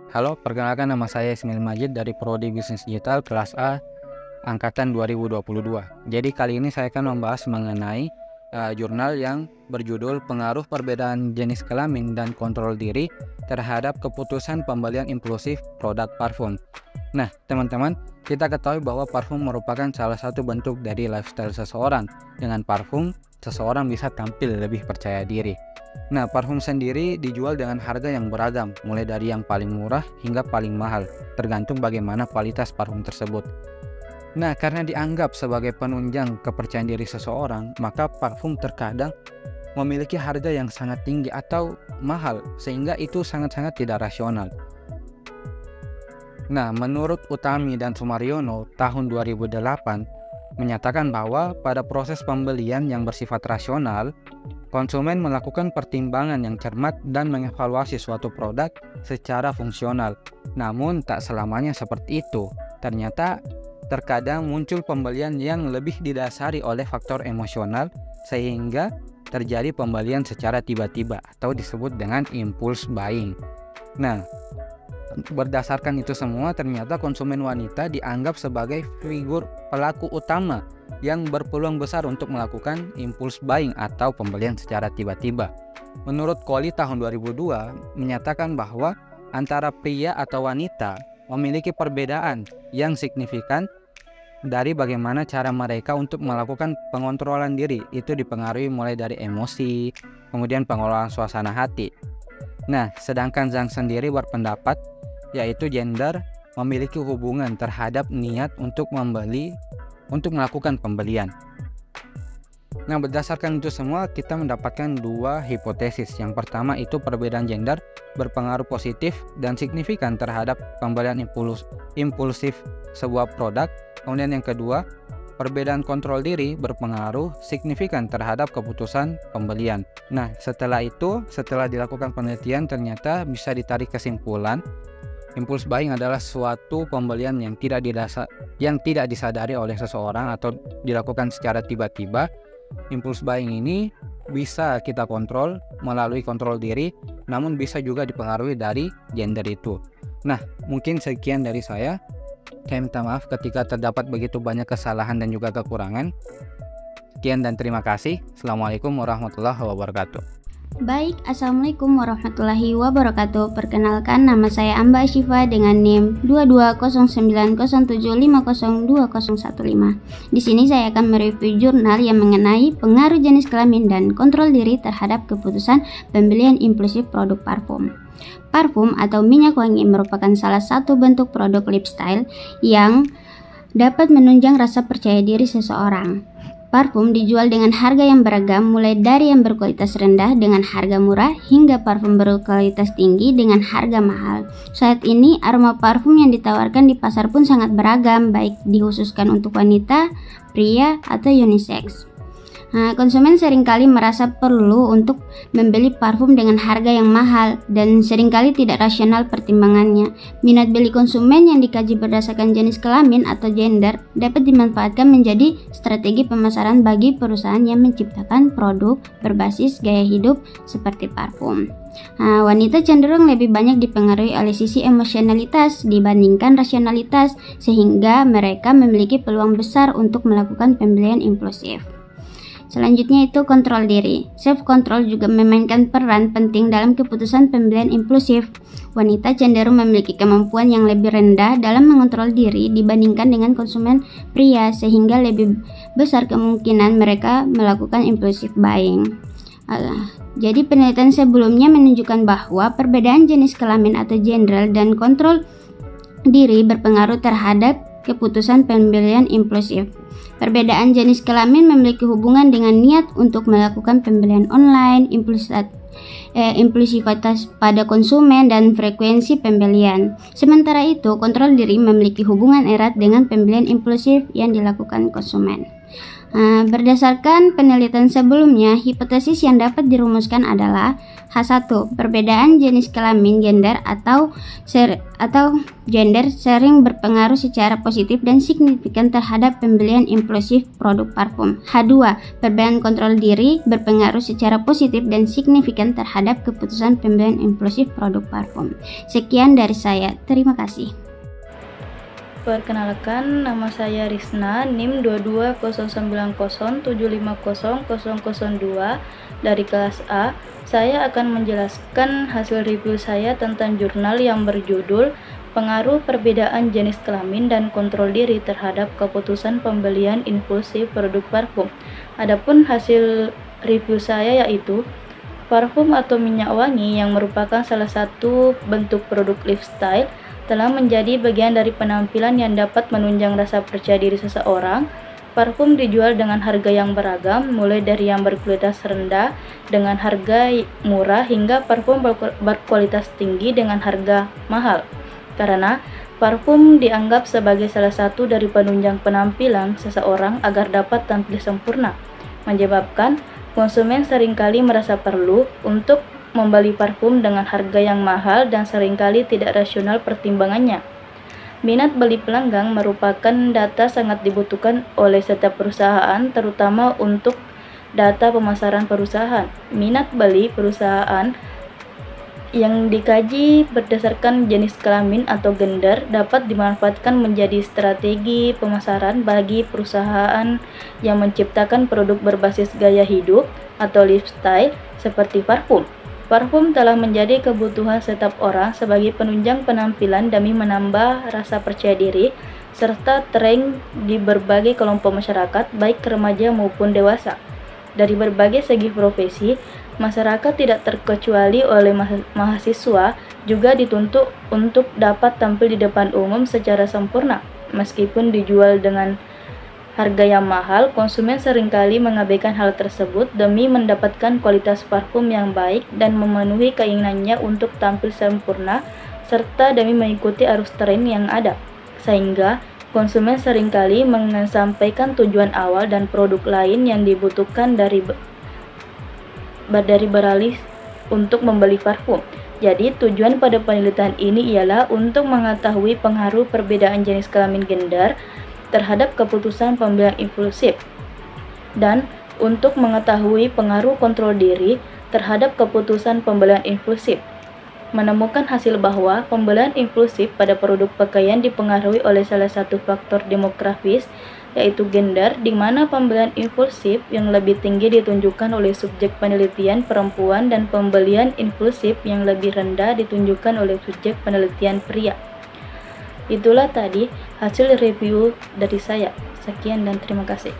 Halo, perkenalkan nama saya Ismail Majid dari Prodi Bisnis Digital kelas A angkatan 2022. Jadi kali ini saya akan membahas mengenai jurnal yang berjudul Pengaruh Perbedaan Jenis Kelamin dan Kontrol Diri terhadap Keputusan Pembelian Impulsif Produk Parfum. Nah, teman-teman, kita ketahui bahwa parfum merupakan salah satu bentuk dari lifestyle seseorang. Dengan parfum, seseorang bisa tampil lebih percaya diri. Nah, parfum sendiri dijual dengan harga yang beragam, mulai dari yang paling murah hingga paling mahal, tergantung bagaimana kualitas parfum tersebut. Nah, karena dianggap sebagai penunjang kepercayaan diri seseorang, maka parfum terkadang memiliki harga yang sangat tinggi atau mahal, sehingga itu sangat-sangat tidak rasional. Nah, menurut Utami dan Sumaryono tahun 2008 menyatakan bahwa pada proses pembelian yang bersifat rasional, konsumen melakukan pertimbangan yang cermat dan mengevaluasi suatu produk secara fungsional. Namun tak selamanya seperti itu. Ternyata terkadang muncul pembelian yang lebih didasari oleh faktor emosional sehingga terjadi pembelian secara tiba-tiba atau disebut dengan impulse buying. Nah, berdasarkan itu semua, ternyata konsumen wanita dianggap sebagai figur pelaku utama yang berpeluang besar untuk melakukan impulse buying atau pembelian secara tiba-tiba. Menurut Kohli tahun 2002 menyatakan bahwa antara pria atau wanita memiliki perbedaan yang signifikan dari bagaimana cara mereka untuk melakukan pengontrolan diri. Itu dipengaruhi mulai dari emosi, kemudian pengelolaan suasana hati. Nah, sedangkan Zhang sendiri berpendapat yaitu gender memiliki hubungan terhadap niat untuk melakukan pembelian. Nah, berdasarkan itu semua kita mendapatkan dua hipotesis. Yang pertama itu perbedaan gender berpengaruh positif dan signifikan terhadap pembelian impulsif sebuah produk. Kemudian yang kedua, perbedaan kontrol diri berpengaruh signifikan terhadap keputusan pembelian. Nah, setelah dilakukan penelitian, ternyata bisa ditarik kesimpulan impulse buying adalah suatu pembelian yang tidak disadari oleh seseorang atau dilakukan secara tiba-tiba. Impulse buying ini bisa kita kontrol melalui kontrol diri, namun bisa juga dipengaruhi dari gender itu. Nah, mungkin sekian dari saya. Saya minta maaf ketika terdapat begitu banyak kesalahan dan juga kekurangan. Sekian dan terima kasih. Assalamualaikum warahmatullahi wabarakatuh. Baik, Assalamualaikum warahmatullahi wabarakatuh. Perkenalkan, nama saya Amba Asyifa dengan NIM 220907502015. Di sini saya akan mereview jurnal yang mengenai pengaruh jenis kelamin dan kontrol diri terhadap keputusan pembelian impulsif produk parfum. Parfum atau minyak wangi merupakan salah satu bentuk produk lifestyle yang dapat menunjang rasa percaya diri seseorang. Parfum dijual dengan harga yang beragam, mulai dari yang berkualitas rendah dengan harga murah hingga parfum berkualitas tinggi dengan harga mahal. Saat ini aroma parfum yang ditawarkan di pasar pun sangat beragam, baik dikhususkan untuk wanita, pria, atau unisex. Konsumen seringkali merasa perlu untuk membeli parfum dengan harga yang mahal dan seringkali tidak rasional pertimbangannya. Minat beli konsumen yang dikaji berdasarkan jenis kelamin atau gender dapat dimanfaatkan menjadi strategi pemasaran bagi perusahaan yang menciptakan produk berbasis gaya hidup seperti parfum. Wanita cenderung lebih banyak dipengaruhi oleh sisi emosionalitas dibandingkan rasionalitas, sehingga mereka memiliki peluang besar untuk melakukan pembelian impulsif. Selanjutnya itu kontrol diri. Self-control juga memainkan peran penting dalam keputusan pembelian impulsif. Wanita cenderung memiliki kemampuan yang lebih rendah dalam mengontrol diri dibandingkan dengan konsumen pria, sehingga lebih besar kemungkinan mereka melakukan impulsive buying. Jadi penelitian sebelumnya menunjukkan bahwa perbedaan jenis kelamin atau gender dan kontrol diri berpengaruh terhadap keputusan pembelian impulsif. Perbedaan jenis kelamin memiliki hubungan dengan niat untuk melakukan pembelian online, impulsivitas pada konsumen, dan frekuensi pembelian. Sementara itu, kontrol diri memiliki hubungan erat dengan pembelian impulsif yang dilakukan konsumen. Berdasarkan penelitian sebelumnya, hipotesis yang dapat dirumuskan adalah H1. Perbedaan jenis kelamin gender atau gender sering berpengaruh secara positif dan signifikan terhadap pembelian impulsif produk parfum. H2. Perbedaan kontrol diri berpengaruh secara positif dan signifikan terhadap keputusan pembelian impulsif produk parfum. Sekian dari saya. Terima kasih. Perkenalkan, nama saya Risna, NIM 22090750002 dari kelas A. Saya akan menjelaskan hasil review saya tentang jurnal yang berjudul Pengaruh Perbedaan Jenis Kelamin dan Kontrol Diri Terhadap Keputusan Pembelian Impulsif Produk Parfum. Adapun hasil review saya yaitu parfum atau minyak wangi yang merupakan salah satu bentuk produk lifestyle telah menjadi bagian dari penampilan yang dapat menunjang rasa percaya diri seseorang. Parfum dijual dengan harga yang beragam, mulai dari yang berkualitas rendah dengan harga murah hingga parfum berkualitas tinggi dengan harga mahal. Karena parfum dianggap sebagai salah satu dari penunjang penampilan seseorang agar dapat tampil sempurna, menyebabkan konsumen seringkali merasa perlu untuk membeli parfum dengan harga yang mahal dan seringkali tidak rasional pertimbangannya. Minat beli pelanggan merupakan data sangat dibutuhkan oleh setiap perusahaan, terutama untuk data pemasaran perusahaan. Minat beli perusahaan yang dikaji berdasarkan jenis kelamin atau gender dapat dimanfaatkan menjadi strategi pemasaran bagi perusahaan yang menciptakan produk berbasis gaya hidup atau lifestyle seperti parfum. Parfum telah menjadi kebutuhan setiap orang sebagai penunjang penampilan demi menambah rasa percaya diri serta tren di berbagai kelompok masyarakat, baik remaja maupun dewasa. Dari berbagai segi profesi, masyarakat tidak terkecuali oleh mahasiswa juga dituntut untuk dapat tampil di depan umum secara sempurna. Meskipun dijual dengan harga yang mahal, konsumen seringkali mengabaikan hal tersebut demi mendapatkan kualitas parfum yang baik dan memenuhi keinginannya untuk tampil sempurna serta demi mengikuti arus tren yang ada. Sehingga konsumen seringkali menyampaikan tujuan awal dan produk lain yang dibutuhkan dari beralih untuk membeli parfum. Jadi tujuan pada penelitian ini ialah untuk mengetahui pengaruh perbedaan jenis kelamin gender terhadap keputusan pembelian impulsif dan untuk mengetahui pengaruh kontrol diri terhadap keputusan pembelian impulsif. Menemukan hasil bahwa pembelian impulsif pada produk pakaian dipengaruhi oleh salah satu faktor demografis, yaitu gender, di mana pembelian impulsif yang lebih tinggi ditunjukkan oleh subjek penelitian perempuan dan pembelian impulsif yang lebih rendah ditunjukkan oleh subjek penelitian pria. Itulah tadi hasil review dari saya. Sekian dan terima kasih.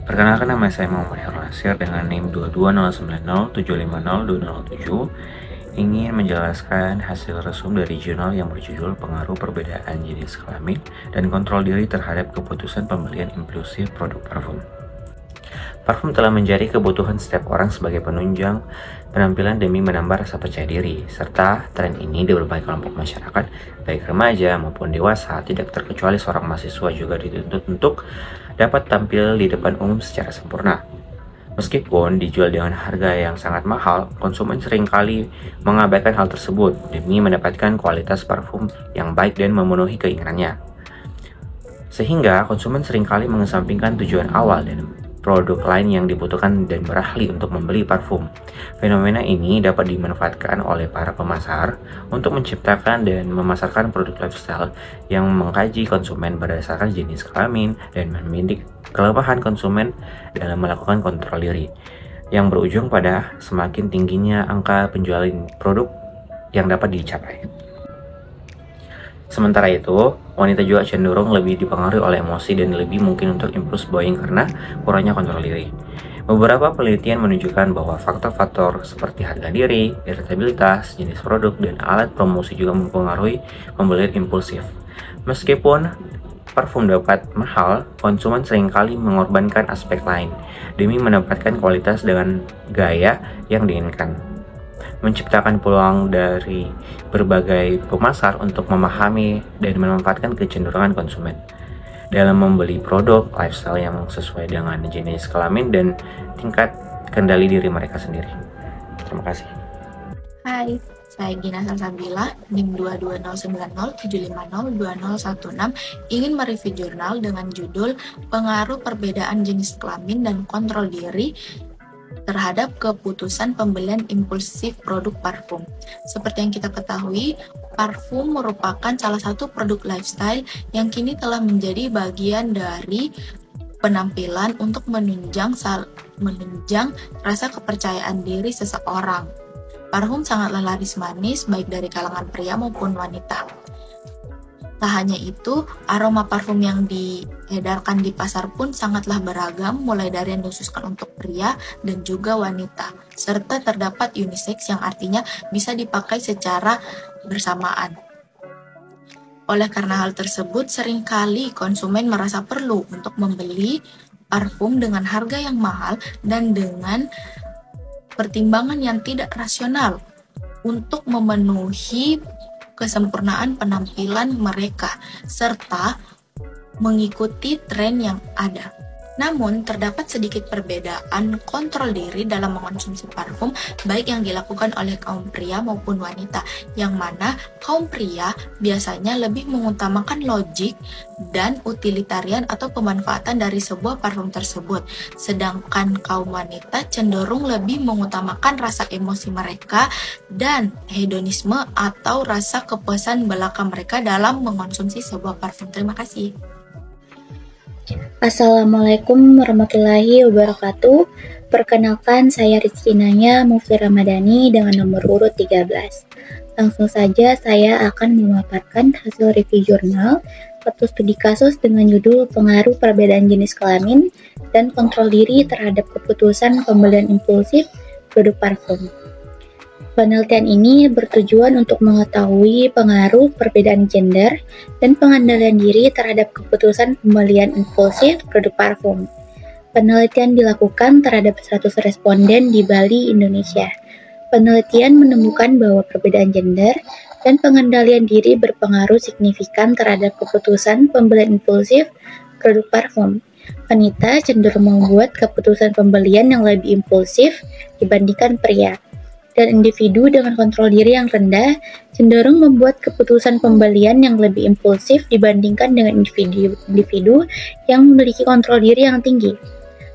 Perkenalkan, nama saya Muhammad Nasir dengan NIM 22090750207. Ingin menjelaskan hasil resum dari jurnal yang berjudul Pengaruh Perbedaan Jenis Kelamin dan Kontrol Diri Terhadap Keputusan Pembelian Impulsif Produk Parfum. Parfum telah menjadi kebutuhan setiap orang sebagai penunjang penampilan demi menambah rasa percaya diri, serta tren ini di berbagai kelompok masyarakat, baik remaja maupun dewasa, tidak terkecuali seorang mahasiswa juga dituntut untuk dapat tampil di depan umum secara sempurna. Meskipun dijual dengan harga yang sangat mahal, konsumen seringkali mengabaikan hal tersebut demi mendapatkan kualitas parfum yang baik dan memenuhi keinginannya. Sehingga konsumen seringkali mengesampingkan tujuan awal dan produk lain yang dibutuhkan dan beralih untuk membeli parfum. Fenomena ini dapat dimanfaatkan oleh para pemasar untuk menciptakan dan memasarkan produk lifestyle yang mengkaji konsumen berdasarkan jenis kelamin dan membidik kelemahan konsumen dalam melakukan kontrol diri, yang berujung pada semakin tingginya angka penjualan produk yang dapat dicapai. Sementara itu, wanita juga cenderung lebih dipengaruhi oleh emosi dan lebih mungkin untuk impulse buying karena kurangnya kontrol diri. Beberapa penelitian menunjukkan bahwa faktor-faktor seperti harga diri, irritabilitas, jenis produk, dan alat promosi juga mempengaruhi pembelian impulsif. Meskipun parfum dapat mahal, konsumen seringkali mengorbankan aspek lain demi mendapatkan kualitas dengan gaya yang diinginkan, menciptakan peluang dari berbagai pemasar untuk memahami dan memanfaatkan kecenderungan konsumen. dalam membeli produk lifestyle yang sesuai dengan jenis kelamin dan tingkat kendali diri mereka sendiri. Terima kasih. Hai, saya Gina Salsabila, NIM 2209075020016, ingin mereview jurnal dengan judul Pengaruh Perbedaan Jenis Kelamin dan Kontrol Diri terhadap keputusan pembelian impulsif produk parfum. Seperti yang kita ketahui, parfum merupakan salah satu produk lifestyle yang kini telah menjadi bagian dari penampilan untuk menunjang rasa kepercayaan diri seseorang. Parfum sangatlah laris manis baik dari kalangan pria maupun wanita. Tak hanya itu, aroma parfum yang diedarkan di pasar pun sangatlah beragam, mulai dari yang dikhususkan untuk pria dan juga wanita, serta terdapat unisex yang artinya bisa dipakai secara bersamaan. Oleh karena hal tersebut, seringkali konsumen merasa perlu untuk membeli parfum dengan harga yang mahal dan dengan pertimbangan yang tidak rasional untuk memenuhi kesempurnaan penampilan mereka, serta mengikuti tren yang ada. Namun, terdapat sedikit perbedaan kontrol diri dalam mengonsumsi parfum, baik yang dilakukan oleh kaum pria maupun wanita, yang mana kaum pria biasanya lebih mengutamakan logik dan utilitarian atau pemanfaatan dari sebuah parfum tersebut, sedangkan kaum wanita cenderung lebih mengutamakan rasa emosi mereka dan hedonisme atau rasa kepuasan belaka mereka dalam mengonsumsi sebuah parfum. Terima kasih. Assalamualaikum warahmatullahi wabarakatuh. Perkenalkan, saya Rizky Nanya Mufti Ramadhani dengan nomor urut 13. Langsung saja saya akan memaparkan hasil review jurnal atau studi kasus dengan judul Pengaruh Perbedaan Jenis Kelamin dan Kontrol Diri terhadap Keputusan Pembelian Impulsif Produk Parfum. Penelitian ini bertujuan untuk mengetahui pengaruh perbedaan gender dan pengendalian diri terhadap keputusan pembelian impulsif produk parfum. Penelitian dilakukan terhadap 100 responden di Bali, Indonesia. Penelitian menemukan bahwa perbedaan gender dan pengendalian diri berpengaruh signifikan terhadap keputusan pembelian impulsif produk parfum. Wanita cenderung membuat keputusan pembelian yang lebih impulsif dibandingkan pria. Dan individu dengan kontrol diri yang rendah cenderung membuat keputusan pembelian yang lebih impulsif dibandingkan dengan individu yang memiliki kontrol diri yang tinggi.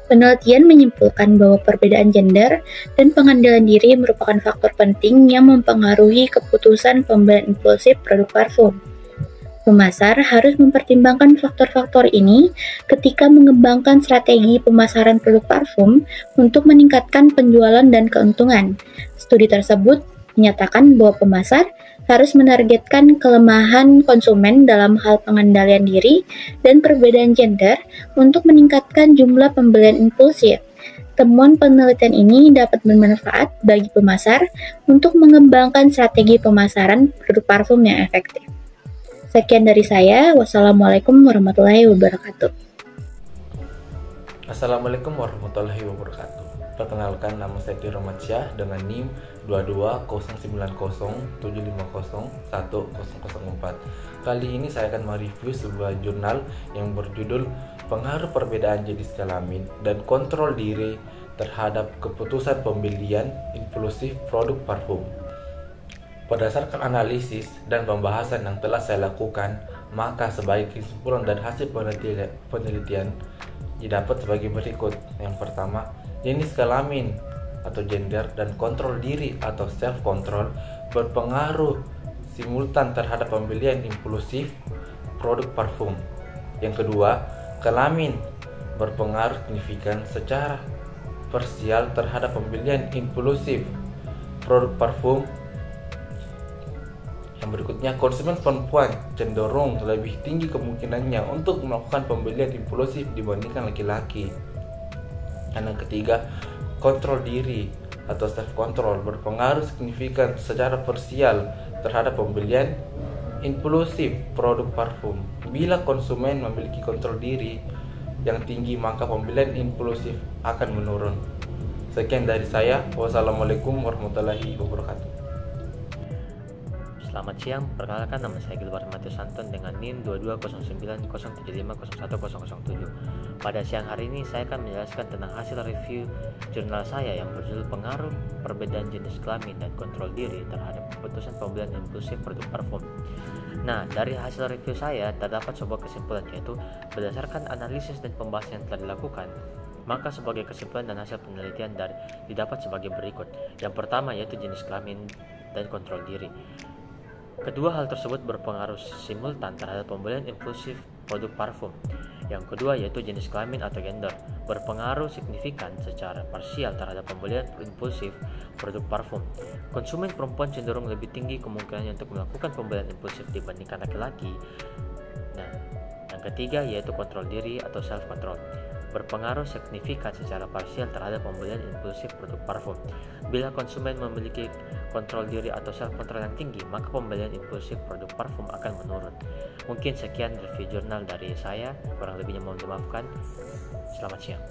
Penelitian menyimpulkan bahwa perbedaan gender dan pengendalian diri merupakan faktor penting yang mempengaruhi keputusan pembelian impulsif produk parfum. Pemasar harus mempertimbangkan faktor-faktor ini ketika mengembangkan strategi pemasaran produk parfum untuk meningkatkan penjualan dan keuntungan. Studi tersebut menyatakan bahwa pemasar harus menargetkan kelemahan konsumen dalam hal pengendalian diri dan perbedaan gender untuk meningkatkan jumlah pembelian impulsif. Temuan penelitian ini dapat bermanfaat bagi pemasar untuk mengembangkan strategi pemasaran produk parfum yang efektif. Sekian dari saya. Wassalamualaikum warahmatullahi wabarakatuh. Assalamualaikum warahmatullahi wabarakatuh. Perkenalkan, nama saya Tirta Romansyah dengan NIM 2209075010004. Kali ini saya akan mereview sebuah jurnal yang berjudul Pengaruh Perbedaan Jenis Kelamin dan Kontrol Diri terhadap Keputusan Pembelian Impulsif Produk Parfum. Berdasarkan analisis dan pembahasan yang telah saya lakukan, maka sebagai kesimpulan dan hasil penelitian didapat sebagai berikut. Yang pertama, jenis kelamin atau gender dan kontrol diri atau self-control berpengaruh simultan terhadap pembelian impulsif produk parfum. Yang kedua, kelamin berpengaruh signifikan secara parsial terhadap pembelian impulsif produk parfum. Yang berikutnya, konsumen perempuan cenderung lebih tinggi kemungkinannya untuk melakukan pembelian impulsif dibandingkan laki-laki. Dan yang ketiga, kontrol diri atau self-control berpengaruh signifikan secara parsial terhadap pembelian impulsif produk parfum. Bila konsumen memiliki kontrol diri yang tinggi, maka pembelian impulsif akan menurun. Sekian dari saya. Wassalamualaikum warahmatullahi wabarakatuh. Selamat siang, perkenalkan nama saya Gilbert Matius Anton dengan NIM 22907750107. Pada siang hari ini saya akan menjelaskan tentang hasil review jurnal saya yang berjudul Pengaruh Perbedaan Jenis Kelamin dan Kontrol Diri Terhadap Keputusan Pembelian Impulsif Produk Parfum. Nah, dari hasil review saya terdapat sebuah kesimpulan, yaitu berdasarkan analisis dan pembahasan yang telah dilakukan, maka sebagai kesimpulan dan hasil penelitian didapat sebagai berikut. Yang pertama yaitu jenis kelamin dan kontrol diri. Kedua hal tersebut berpengaruh simultan terhadap pembelian impulsif produk parfum. Yang kedua yaitu jenis kelamin atau gender, berpengaruh signifikan secara parsial terhadap pembelian impulsif produk parfum. Konsumen perempuan cenderung lebih tinggi kemungkinannya untuk melakukan pembelian impulsif dibandingkan laki-laki. Nah, yang ketiga yaitu kontrol diri atau self control, berpengaruh signifikan secara parsial terhadap pembelian impulsif produk parfum. Bila konsumen memiliki kontrol diri atau self control yang tinggi, maka pembelian impulsif produk parfum akan menurun. Mungkin sekian review jurnal dari saya, kurang lebihnya mohon dimaafkan. Selamat siang.